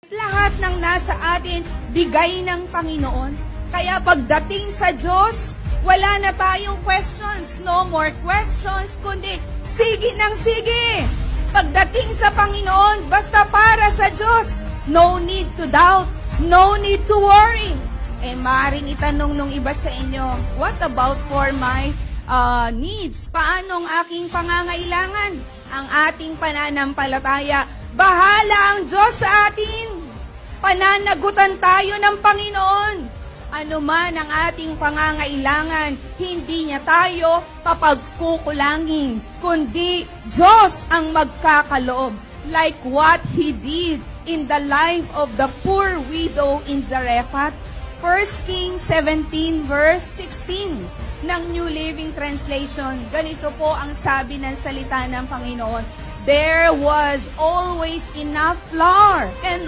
Lahat ng nasa atin, bigay ng Panginoon. Kaya pagdating sa Diyos, wala na tayong questions. No more questions, kundi sige ng sige. Pagdating sa Panginoon, basta para sa Diyos. No need to doubt. No need to worry. Maaaring itanong nung iba sa inyo, what about for my needs? Paano ang aking pangangailangan? Ang ating pananampalataya, bahala ang Diyos sa atin. Pananagutan tayo ng Panginoon. Ano man ang ating pangangailangan, hindi niya tayo papagkukulangin, kundi Diyos ang magkakaloob. Like what He did in the life of the poor widow in Zarephath. 1 Kings 17 verse 16 ng New Living Translation. Ganito po ang sabi ng salita ng Panginoon. There was always enough flour and